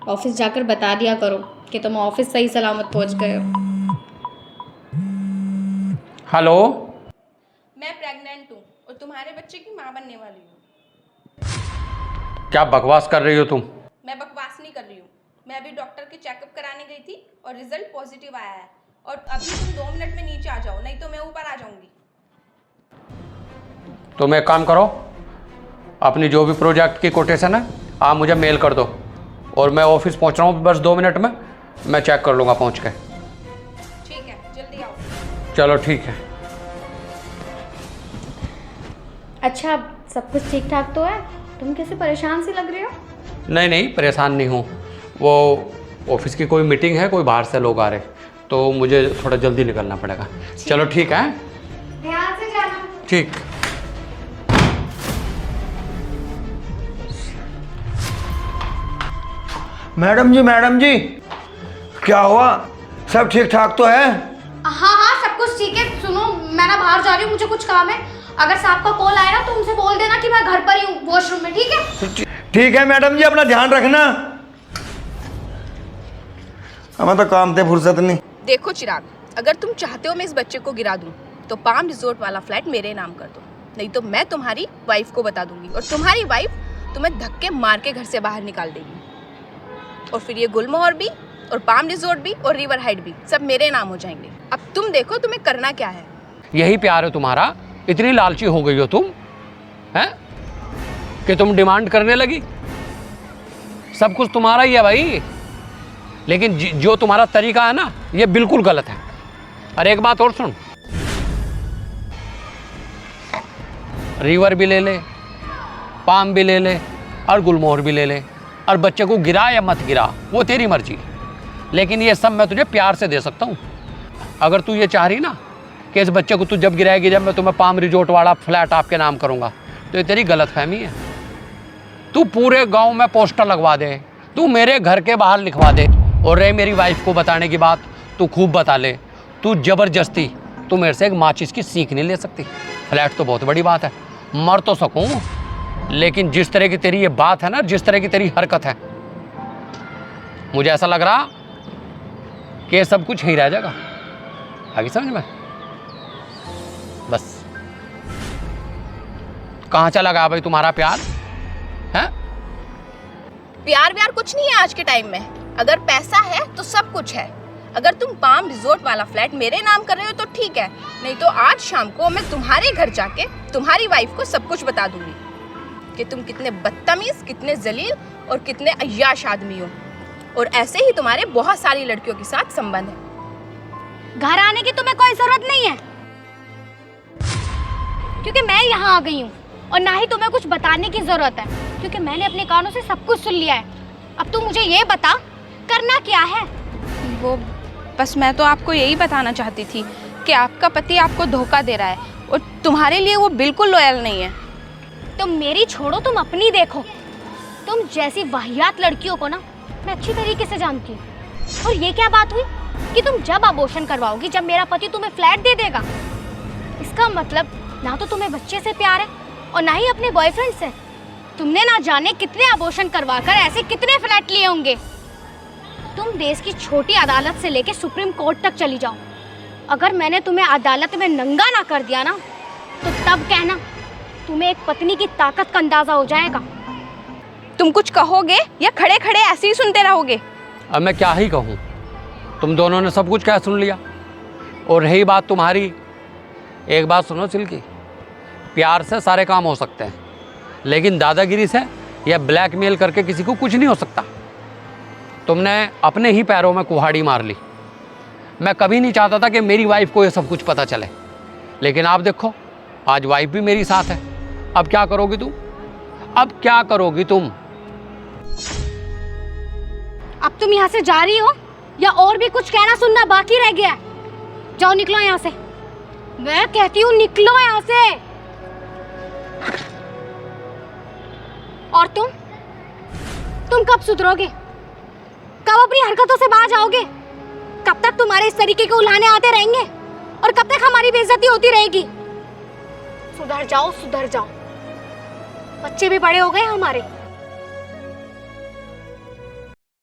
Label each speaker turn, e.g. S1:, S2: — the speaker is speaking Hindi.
S1: ऑफिस जाकर बता दिया करो कि तुम ऑफिस सही सलामत पहुंच गए हो।
S2: हेलो,
S3: मैं प्रेग्नेंट हूँ और तुम्हारे बच्चे की माँ बनने वाली हूँ।
S2: क्या बकवास कर रही हो तुम?
S3: मैं बकवास नहीं कर रही हूँ। मैं अभी डॉक्टर के चेकअप कराने गई थी और रिजल्ट पॉजिटिव आया है। और अभी तुम 2 मिनट में नीचे आ जाओ, नहीं तो मैं ऊपर आ जाऊंगी।
S2: तुम एक काम करो, अपनी जो भी प्रोजेक्ट की कोटेशन है आप मुझे मेल कर दो और मैं ऑफिस पहुंच रहा हूँ बस 2 मिनट में। मैं चेक कर लूँगा पहुंच के।
S3: ठीक है, जल्दी आओ।
S2: चलो ठीक है।
S1: अच्छा, सब कुछ ठीक ठाक तो है? तुम कैसे परेशान सी लग रहे हो?
S2: नहीं नहीं, परेशान नहीं हूँ। वो ऑफिस की कोई मीटिंग है, कोई बाहर से लोग आ रहे, तो मुझे थोड़ा जल्दी निकलना पड़ेगा। चलो ठीक है।
S1: ध्यान से जाना।
S2: ठीक।
S4: मैडम जी क्या हुआ? सब ठीक ठाक तो है?
S5: हाँ सब कुछ ठीक है। सुनो, मैं ना बाहर जा रही हूँ, मुझे कुछ काम है। अगर साहब का कॉल आया ना तो उनसे बोल देना कि मैं घर पर ही हूँ, वॉशरूम में। ठीक है?
S4: ठीक है मैडम जी, अपना ध्यान रखना। हमें तो काम थे, फुर्सत नहीं।
S3: देखो चिराग, अगर तुम चाहते हो मैं इस बच्चे को गिरा दूँ तो पाम रिजोर्ट वाला फ्लैट मेरे नाम कर दो, नहीं तो मैं तुम्हारी वाइफ को बता दूंगी और तुम्हारी वाइफ तुम्हें धक्के मार के घर से बाहर निकाल देगी। और फिर ये गुलमोहर भी और पाम रिजोर्ट भी और रिवर हाइट भी सब मेरे नाम हो जाएंगे। अब तुम देखो तुम्हें करना क्या है।
S2: यही प्यार है तुम्हारा? इतनी लालची हो गई हो तुम हैं कि तुम डिमांड करने लगी? सब कुछ तुम्हारा ही है भाई, लेकिन जो तुम्हारा तरीका है ना ये बिल्कुल गलत है। और एक बात और सुन, रिवर भी ले ले, पाम भी ले ले और गुलमोहर भी ले ले, और बच्चे को गिरा या मत गिरा वो तेरी मर्जी, लेकिन ये सब मैं तुझे प्यार से दे सकता हूँ। अगर तू ये चाह रही ना कि इस बच्चे को तू जब गिराएगी जब मैं तुम्हें पाम रिजोर्ट वाला फ्लैट आपके नाम करूँगा, तो ये तेरी गलतफहमी है। तू पूरे गांव में पोस्टर लगवा दे, तू मेरे घर के बाहर लिखवा दे, और रहे मेरी वाइफ को बताने की बात, तू खूब बता ले। तू ज़बरदस्ती तू मेरे से एक माचिस की सीख नहीं ले सकती। फ्लैट तो बहुत बड़ी बात है, मर तो सकूँ, लेकिन जिस तरह की तेरी ये बात है ना, जिस तरह की तेरी हरकत है, मुझे ऐसा लग रहा कि सब कुछ ही रह जाएगा। आगे समझ में? बस कहाँ चला गया भाई तुम्हारा प्यार है?
S3: प्यार व्यार कुछ नहीं है आज के टाइम में। अगर पैसा है तो सब कुछ है। अगर तुम पाम रिजोर्ट वाला फ्लैट मेरे नाम कर रहे हो तो ठीक है, नहीं तो आज शाम को मैं तुम्हारे घर जाके तुम्हारी वाइफ को सब कुछ बता दूंगी कि तुम कितने बदतमीज, कितने जलील और कितने अय्याश आदमी हो। और ऐसे ही तुम्हारे बहुत सारी लड़कियों के साथ संबंध है।
S5: घर आने की तुम्हें कोई जरूरत नहीं है, क्योंकि मैं यहाँ आ गई हूँ। और ना ही तुम्हें कुछ बताने की जरूरत है, क्योंकि मैंने अपने कानों से सब कुछ सुन लिया है। अब तू मुझे ये बता, करना क्या है?
S3: वो बस मैं तो आपको यही बताना चाहती थी कि आपका पति आपको धोखा दे रहा है और तुम्हारे लिए वो बिल्कुल लॉयल नहीं है।
S5: तुम मेरी छोड़ो, तुम अपनी देखो। तुम जैसी वाहियात लड़कियों को ना मैं अच्छी तरीके से जानती हूँ। और ये क्या बात हुई कि तुम जब अबॉर्शन करवाओगी, जब मेरा पति तुम्हें फ्लैट दे देगा, इसका मतलब ना तो तुम्हें बच्चे से प्यार है और ना ही अपने बॉयफ्रेंड से। तुमने ना जाने कितने अबॉर्शन करवाकर ऐसे कितने फ्लैट लिए होंगे। तुम देश की छोटी अदालत से लेकर सुप्रीम कोर्ट तक चली जाओ, अगर मैंने तुम्हें अदालत में नंगा ना कर दिया ना, तो तब कहना तुम्हें एक पत्नी की ताकत का अंदाजा हो जाएगा।
S3: तुम कुछ कहोगे या खड़े खड़े ऐसे ही सुनते रहोगे?
S2: अब मैं क्या ही कहूँ, तुम दोनों ने सब कुछ क्या सुन लिया। और रही बात तुम्हारी, एक बात सुनो सिल्की, प्यार से सारे काम हो सकते हैं, लेकिन दादागिरी से या ब्लैकमेल करके किसी को कुछ नहीं हो सकता। तुमने अपने ही पैरों में कुल्हाड़ी मार ली। मैं कभी नहीं चाहता था कि मेरी वाइफ को ये सब कुछ पता चले, लेकिन आप देखो आज वाइफ भी मेरी साथ है। अब क्या करोगी तुम? अब क्या करोगी तुम?
S5: अब तुम यहाँ से जा रही हो या और भी कुछ कहना सुनना बाकी रह गया है? जाओ, निकलो यहाँ से। मैं कहती हूँ निकलो यहाँ से। और तुम कब सुधरोगे? कब अपनी हरकतों से बाहर जाओगे? कब तक तुम्हारे इस तरीके के उल्हाने आते रहेंगे और कब तक हमारी बेइज्जती होती रहेगी? सुधर जाओ, सुधर जाओ। बच्चे भी बड़े हो गए हमारे।